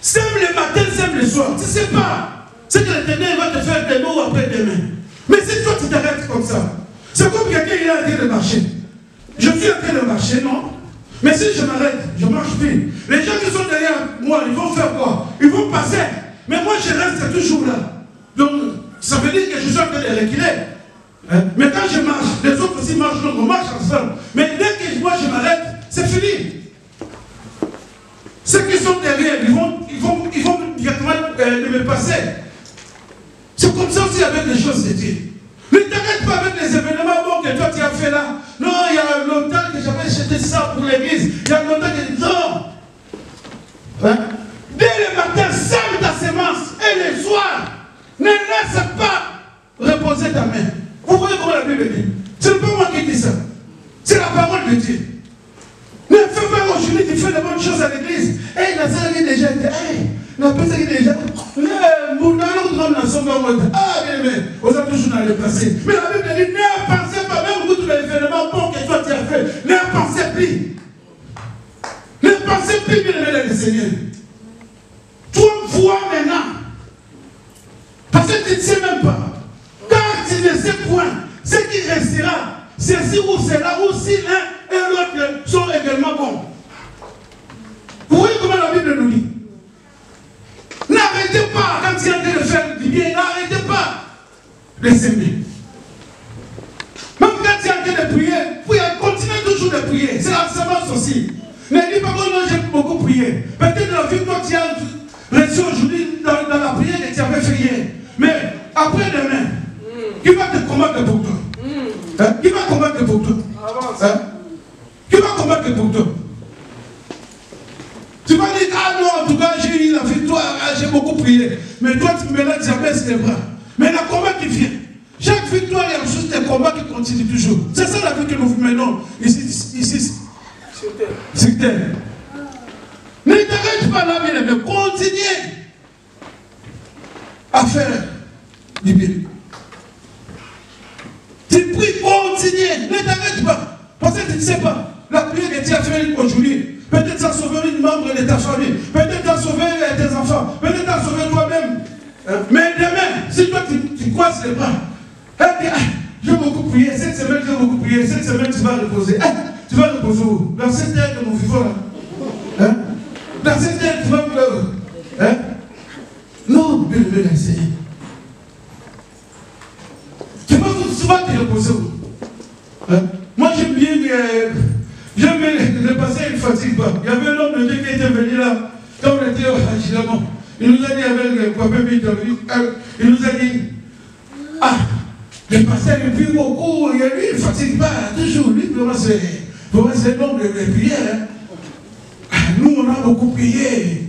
Sème le matin, sème le soir. Tu ne sais pas ce que l'Éternel va te faire demain ou après-demain. Mais si toi tu t'arrêtes comme ça, c'est comme quelqu'un qui est en train de marcher. Je suis en train de marcher, non? Mais si je m'arrête, je marche plus. Les gens qui sont derrière moi, ils vont faire quoi? Ils vont passer. Mais moi, je reste toujours là. Donc, ça veut dire que je suis en train de reculer. Mais quand je marche, les autres aussi marchent, donc on marche ensemble. Mais dès que moi je m'arrête, c'est fini. Ceux qui sont derrière, ils vont directement me passer. C'est comme ça aussi avec les choses de Dieu. Ne t'arrête pas avec les événements bons que toi tu as fait là. Non, il y a longtemps que j'avais acheté ça pour l'église. Il y a longtemps que... Non. Dès le matin, sème ta semence. Et le soir, ne laisse pas reposer ta main. Vous voyez comment la Bible dit? Ce n'est pas moi qui dis ça. C'est la parole de Dieu. Ne fais pas aujourd'hui, tu fais de bonnes choses à l'église. Et la salle est déjà été. La personne est déjà. Ah, bien aimé, vous êtes toujours dans le passé. Mais la Bible dit, ne pensez pas, même vous tous les événements bons que toi tu as fait, ne pensez plus. Ne pensez plus, bien aimé, dans le Seigneur. Toi, vois maintenant. Parce que tu ne sais même pas. Car tu ne sais point ce qui restera. Ceci ou cela, ou si l'un et l'autre sont également bons. Vous voyez comment la Bible nous dit? N'arrêtez pas quand tu es en train de faire du bien, n'arrêtez pas de s'aimer. Même quand tu es en train de prier, continuez toujours de prier. C'est la semence aussi. Ne dis pas que non, j'ai beaucoup prié. Peut-être la vie que toi tu as reçu aujourd'hui dans la prière que tu avais fait hier. Mais après-demain, qui va te combattre pour toi? Qui va combattre pour toi? Qui Qui va combattre pour toi? Tu vas dire, ah non, en tout cas, j'ai eu la victoire, j'ai beaucoup prié. Mais toi, tu me laisses jamais les bras. Mais le combat qui vient, chaque victoire, il y a juste un combat qui continue toujours. C'est ça la vie que nous menons ici sur terre. Ne t'arrête pas là, mais continue à faire du bien. Tu pries, continue, ne t'arrête pas. Parce que tu ne sais pas, la prière que tu as faite aujourd'hui, peut-être ça sauver une membre de ta famille, peut-être ça sauver tes enfants, peut-être ça sauver toi-même. Mais demain, si toi tu croises les bras, j'ai beaucoup prié, cette semaine j'ai beaucoup prié, cette semaine tu vas reposer. Tu vas reposer où? Dans cette terre que nous vivons là. Dans cette terre tu vas pleurer. Non, bien le essayer. Tu vas te reposer où? Moi j'aime bien le passé, il ne fatigue pas. Il y avait un homme de Dieu qui était venu là, quand on était à Gilamon. Il nous a dit avec le prophète, il nous a dit, le pasteur il prie beaucoup, et lui il ne fatigue pas, toujours, lui vraiment c'est un homme de prière. Nous on a beaucoup prié,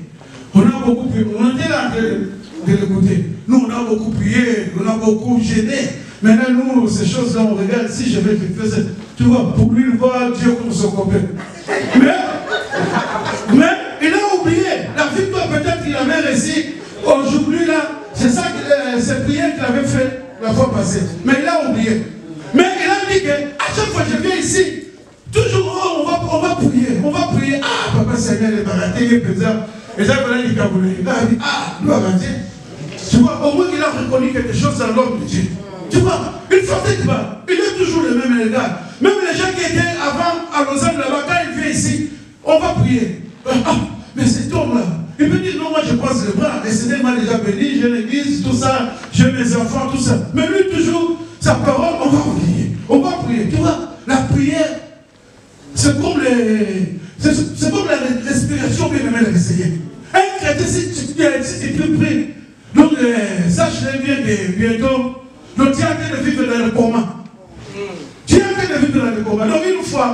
on était là de l'écouter. Nous on a beaucoup prié, on a beaucoup gêné. Maintenant nous, ces choses-là, on regarde, si je vais faire ça, tu vois, pour lui voir Dieu comme son copain. Mais il a oublié, la victoire peut-être qu'il avait réussi aujourd'hui là, c'est ça, cette prière qu'il avait fait la fois passée. Mais il a oublié. Mais il a dit qu'à chaque fois que je viens ici, toujours on va prier. Ah, papa Seigneur, il m'a raté, il est pesant. Et ça, il dit, il a dit, gloire à Dieu. Tu vois, au moins qu'il a reconnu quelque chose dans l'homme de Dieu. Tu vois, il fatigue pas. Il est toujours le même gars. Même les gens qui étaient avant à Lausanne là-bas, quand il vient ici, on va prier. Mais cet homme-là, il me dit, non, moi je croise les bras. Le Seigneur m'a déjà béni, j'ai l'église, tout ça, j'ai mes enfants, tout ça. Mais lui, toujours, sa parole, on va prier. On va prier. Tu vois, la prière, c'est comme la respiration bien aimée de Seigneur. Un chrétien, si tu peux prier, donc sache-le bien que bientôt, donc tu es en train de vivre dans le coma. Tu es en train de vivre dans le coma. Donc une fois,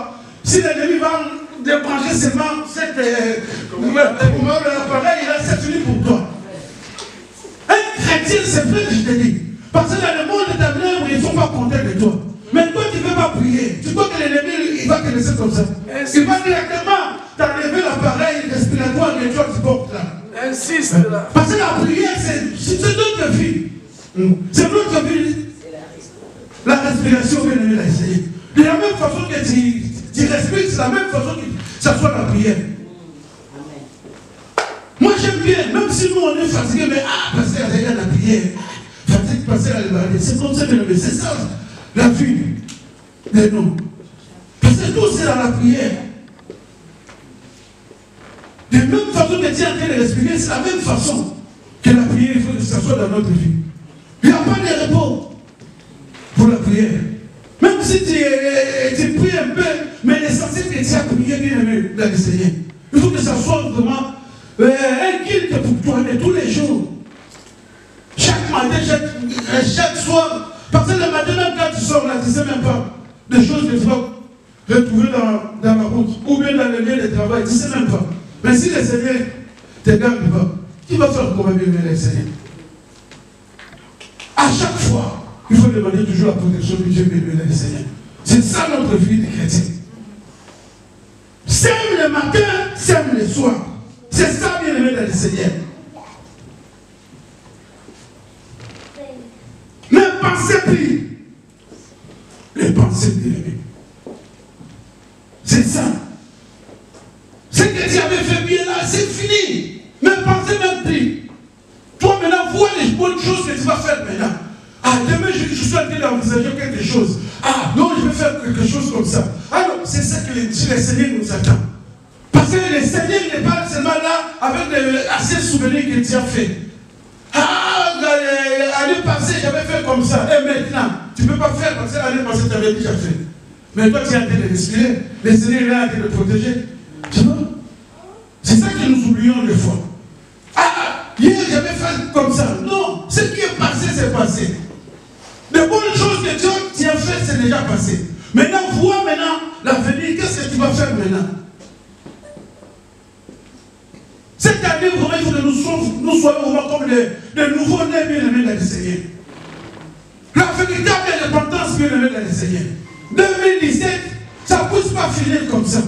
si l'ennemi va débrancher seulement l'appareil, c'est fini pour toi. Un chrétien, c'est vrai que je te dis. Parce que dans le monde de ta œuvre, ils ne sont pas contents de toi. Mais toi, tu ne veux pas prier. Tu crois que l'ennemi, il va te laisser comme ça. Il va directement t'enlever l'appareil respiratoire que toi tu portes là. Insiste là. Parce que la prière, c'est notre vie. C'est notre vie. La respiration, bien aimé, l'a essayé. De la même façon que tu respires, c'est la même façon que ça soit la prière. Moi, j'aime bien, même si nous on est fatigué, mais parce qu'il y a la prière. Fatigue, passer à l'évaluer. C'est comme ça, bien aimé. C'est ça, la vie des noms. Parce que tout, c'est dans la prière. De la même façon que tu es en train de respirer, c'est la même façon que la prière, il faut que ça soit dans notre vie. Il n'y a pas de repos pour la prière. Même si tu pries un peu, mais l'essentiel que tu as prié, bien aimé, dans le Seigneur. Il faut que ça soit vraiment un guide pour toi de tous les jours. Chaque matin, chaque soir. Parce que le matin, même quand tu sors là, tu ne sais même pas des choses que tu vas retrouver dans la route ou bien dans le lieu de travail, tu ne sais même pas. Mais si le Seigneur te garde pas, tu vas faire comment bien aimer le Seigneur. À chaque fois, il faut demander toujours la protection de Dieu, bien aimer le Seigneur. C'est ça notre vie de chrétien. Sème le matin, sème le soir. C'est ça, bien aimé dans le Seigneur. Ne pensez plus les pensées de l'ennemi. C'est ça. Ce que tu avais fait bien là, c'est fini. Ne pensez même plus. Toi maintenant, vois les bonnes choses que tu vas faire maintenant. Demain je suis en train d'envisager quelque chose. Non, je vais faire quelque chose comme ça. Alors, c'est ça que le Seigneur nous attend. Parce que le Seigneur n'est pas seulement là avec assez souvenirs que tu as fait. L'année passée, j'avais fait comme ça. Et maintenant, tu ne peux pas faire parce que l'année passée, tu avais déjà fait. Mais toi, tu es en train de respirer. Le Seigneur est en train de protéger. Tu vois? C'est ça que nous oublions des fois. Hier, j'avais fait comme ça. Non, ce qui est passé, c'est passé. Les bonnes choses que tu as fait, c'est déjà passé. Maintenant, vois maintenant l'avenir. Qu'est-ce que tu vas faire maintenant? Cette année, vraiment, il faut que nous soyons vraiment comme des nouveaux-nés bien-aimés dans le Seigneur. La véritable repentance bien-aimée dans le Seigneur. 2017, ça ne puisse pas finir comme ça.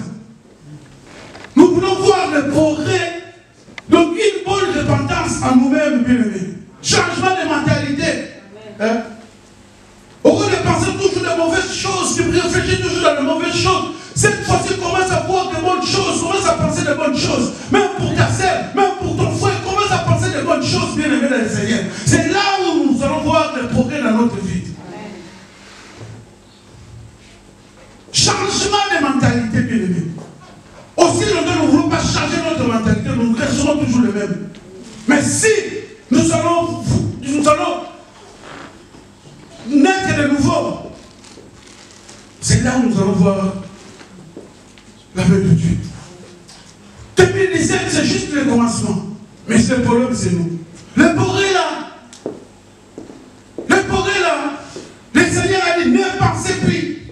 Nous voulons voir le progrès. Donc une bonne repentance en nous-mêmes, bien-aimés. Changement de mentalité. Hein? Au lieu de penser toujours de mauvaises choses, tu réfléchis toujours dans les mauvaises choses. Cette fois-ci, commence à voir de bonnes choses, commence à penser de bonnes choses. Même pour ta sœur, même pour ton frère, commence à penser de bonnes choses, bien-aimés dans le Seigneur. C'est là où nous allons voir le progrès dans notre vie. Changement de mentalité, bien-aimés. Aussi longtemps nous ne voulons pas changer notre mentalité, nous resterons toujours les mêmes. Mais si nous allons naître de nouveau, c'est là où nous allons voir la main de Dieu. 2017, c'est juste le commencement. Mais le problème, c'est nous. Le progrès là, le Seigneur a dit, ne pensez plus.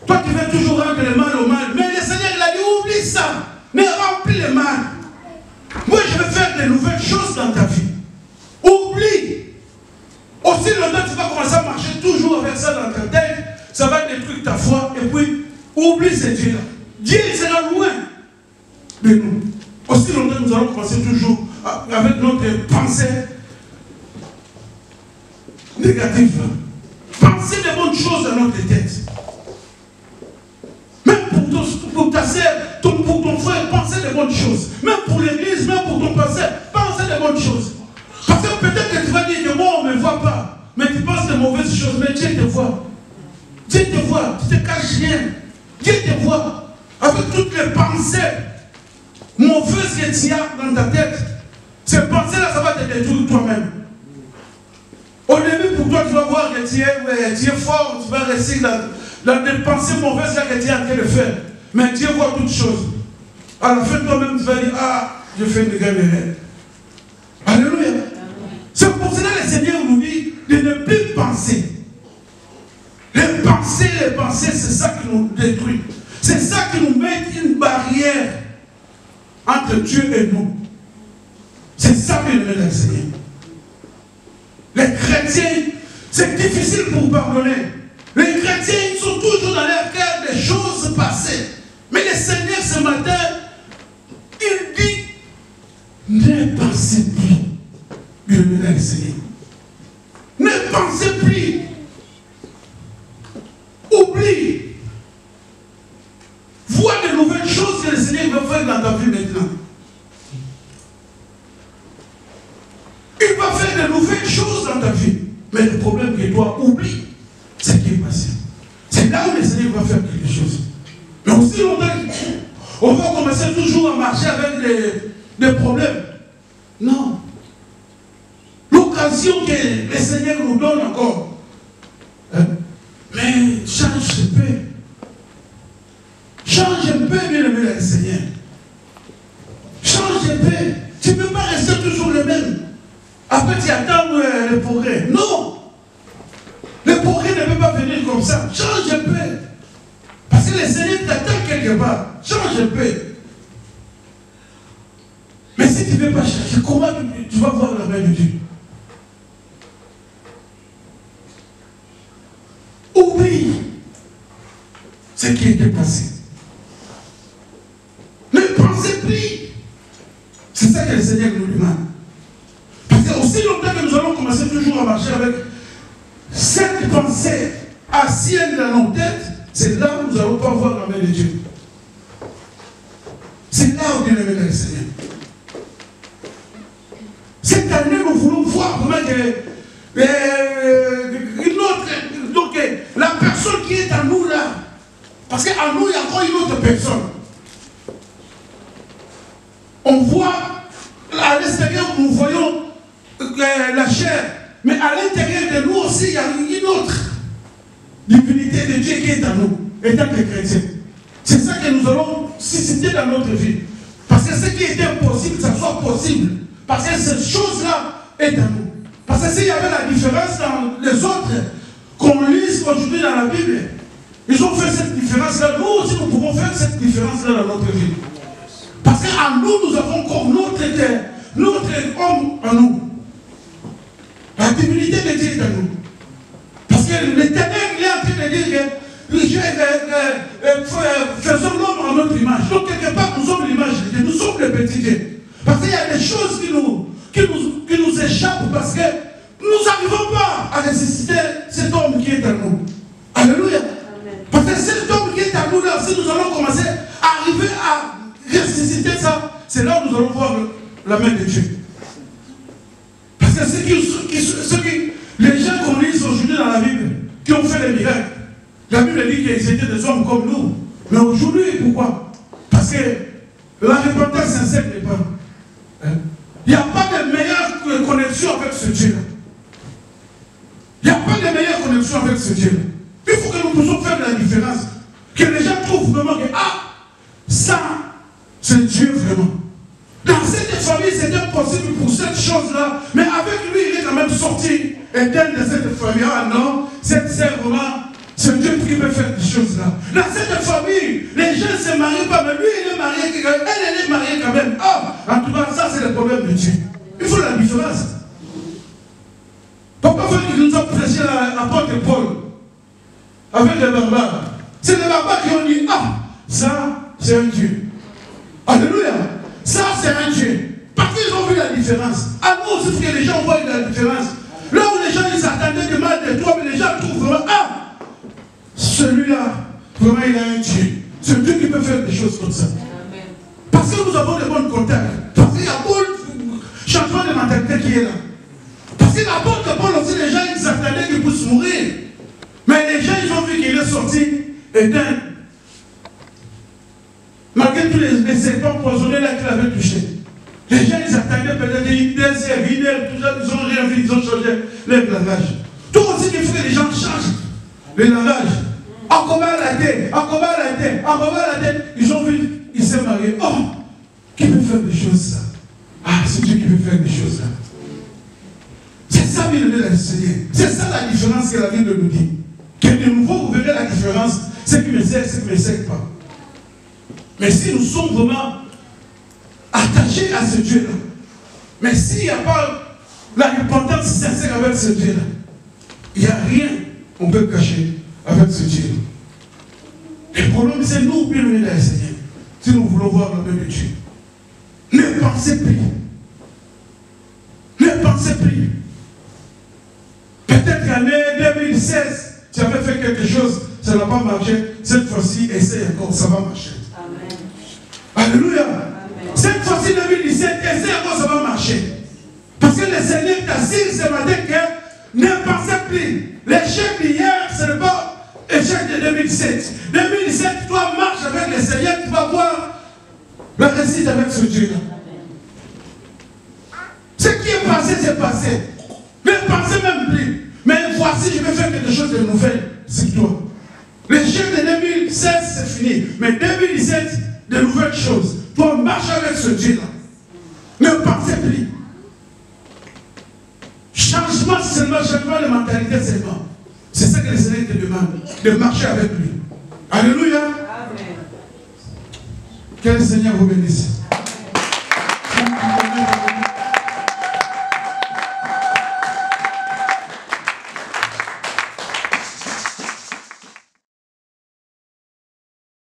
Toi, tu veux toujours rendre le mal au mal. Mais le Seigneur, il a dit, oublie ça. Ne remplis le mal. Moi, je vais faire de nouvelles choses dans ta vie. Oublie. Aussi longtemps, tu vas commencer à marcher toujours avec ça dans ta tête. Ça va détruire ta foi. Et puis, oublie ce Dieu-là. Dieu sera loin de nous. Aussi longtemps, nous allons commencer toujours avec notre pensée négative. Penser de bonnes choses dans notre tête. Pour ta sœur, pour ton frère, pensez de bonnes choses. Même pour l'église, même pour ton pasteur, pensez de bonnes choses. Parce que peut-être que tu vas dire que moi, on ne me voit pas. Mais tu penses de mauvaises choses, mais Dieu te voit. Dieu te voit, tu ne te caches rien. Dieu te voit. Avec toutes les pensées mauvaises que tu as dans ta tête, ces pensées-là, ça va te détruire toi-même. Au début, pour toi, tu vas voir que tu es fort, tu vas rester dans des pensées mauvaises là que tu es en train de faire. Mais Dieu voit toutes choses. À la fin, toi-même, tu vas dire, ah, je fais une grande erreur. Alléluia. C'est pour cela que le Seigneur nous dit de ne plus penser. Les pensées, c'est ça qui nous détruit. C'est ça qui nous met une barrière entre Dieu et nous. C'est ça que nous met le Seigneur. Les chrétiens, c'est difficile pour pardonner. Les chrétiens, ils sont toujours dans leur cœur des choses passées. Mais le Seigneur, ce matin, il dit, ne pensez plus. Bien-aimé le Seigneur. Ne pensez plus. Oublie. Vois de nouvelles choses que le Seigneur va faire dans ta vie maintenant. Il va faire de nouvelles choses dans ta vie. Mais le problème que toi, oublie ce qui est passé. C'est là où le Seigneur va faire quelque chose. Mais aussi longtemps, on va commencer toujours à marcher avec des problèmes. Non. L'occasion que le Seigneur nous donne encore. Hein? Mais change un peu. Change un peu, bien-aimé le Seigneur. Change un peu. Tu ne peux pas rester toujours le même. Après, tu attends le progrès. Non. Le progrès ne peut pas venir comme ça. Change un peu. Parce que le Seigneur t'attend quelque part. Change un peu. Mais si tu ne veux pas changer, comment tu vas voir la main de Dieu? Oublie ce qui était passé. Ne pensez plus. C'est ça que le Seigneur nous demande. Parce que aussi longtemps que nous allons commencer toujours à marcher avec cette pensée ancienne dans nos têtes, c'est là où nous n'allons pas voir la main de Dieu. C'est là où Dieu est le Seigneur. Cette année, nous voulons voir comment donc la personne qui est en nous là, parce qu'en nous, il y a encore une autre personne. On voit à l'extérieur, nous voyons la chair, mais à l'intérieur de nous aussi, il y a une autre divinité de Dieu qui est en nous, étant que chrétiens. C'est ça que nous allons susciter dans notre vie. Parce que ce qui était impossible, ça soit possible. Parce que cette chose-là est en nous. Parce que s'il y avait la différence dans les autres, qu'on lise aujourd'hui dans la Bible. Ils ont fait cette différence-là. Nous aussi, nous pouvons faire cette différence-là dans notre vie. Parce qu'en nous, nous avons encore notre homme en nous. La divinité de Dieu est en nous. Parce que l'Éternel est en train de dire que faisons l'homme en notre image. Donc, quelque part, nous sommes l'image de Dieu. Nous sommes le petit Dieu. Parce qu'il y a des choses qui nous échappent parce que nous n'arrivons pas à ressusciter cet homme qui est en nous. Alléluia. Parce que cet homme qui est en nous là, si nous allons commencer à arriver à ressusciter ça, c'est là où nous allons voir la main de Dieu. Parce que les gens qu'on lit aujourd'hui dans la Bible, qui ont fait les miracles, la Bible dit qu'ils étaient des hommes comme nous. Mais aujourd'hui, pourquoi? Parce que la repentance sincère n'est pas. Il n'y a pas de meilleure connexion avec ce Dieu-là. Il n'y a pas de meilleure connexion avec ce Dieu-là. Il faut que nous puissions faire de la différence. Que les gens trouvent vraiment que, ça, c'est Dieu vraiment. Dans cette famille, c'était impossible pour cette chose-là. Mais avec lui, il est quand même sorti éteint de cette famille. Ah non, c'est vraiment, c'est Dieu qui peut faire des choses-là. Dans cette famille, les gens ne se marient pas, mais lui, il est marié, elle est mariée quand même. En tout cas, ça, c'est le problème de Dieu. Il faut la différence. Pourquoi faut-il nous a prêché l'apôtre Paul avec les barbares? C'est les barbares qui ont dit, ça, c'est un Dieu. Alléluia. Ça, c'est un Dieu. Parce qu'ils ont vu la différence. À nous aussi, que les gens voient la différence. Là où les gens ils s'attendaient de mal de toi, mais les gens trouvent vraiment, celui-là, vraiment, il a un Dieu. C'est Dieu qui peut faire des choses comme ça. Amen. Parce que nous avons de bons contacts. Parce qu'il y a beaucoup de changement de mentalité qui est là. Parce que l'apôtre Paul aussi, les gens, ils s'attendaient qu'il puisse mourir. Mais les gens, ils ont vu qu'il est sorti éteint. Malgré tous les serpents poisonnés là qu'il avait touchés. Les gens, ils attendaient peut-être des heures, tout ça, ils ont rien vu, ils ont changé leur langage. Tout aussi, il faut que les gens changent le langage. Encore la tête, encore la tête, encore la tête. Ils ont vu, ils s'est mariés. Qui peut faire des choses ça? C'est Dieu qui peut faire des choses là. C'est ça, bien aimé, la Seigneur. C'est ça la différence que la Bible nous dit. Que de nouveau, vous verrez la différence. Ce qui me sert, ce qui ne me sert pas. Mais si nous sommes vraiment attachés à ce Dieu-là, mais s'il n'y a pas la repentance sincère avec ce Dieu-là, il n'y a rien qu'on peut cacher avec ce Dieu-là. Le problème, c'est nous, bien aimés, la Seigneur, si nous voulons voir la main de Dieu. Ne pensez plus. Ne pensez plus. Peut-être qu'année 2016, tu avais fait quelque chose, ça n'a pas marché. Cette fois-ci, essaye encore, ça va marcher. Amen. Alléluia. Amen. Cette fois-ci, 2017, essaye encore, ça va marcher. Parce que le Seigneur t'assure ce matin que ne pensez plus. L'échec d'hier, ce n'est pas l'échec de 2017. 2017, toi, marche avec le Seigneur, tu vas voir la réussite avec ce Dieu-là. Ce qui est passé, c'est passé. Ne pensez même plus. Mais voici, je vais faire quelque chose de nouvel sur toi. L'échec de 2016, c'est fini. Mais 2017, de nouvelles choses. Toi, marche avec ce Dieu-là. Ne pensez plus. Changement seulement, changement de mentalité seulement. C'est ça que le Seigneur te demande. De marcher avec lui. Alléluia. Amen. Que le Seigneur vous bénisse.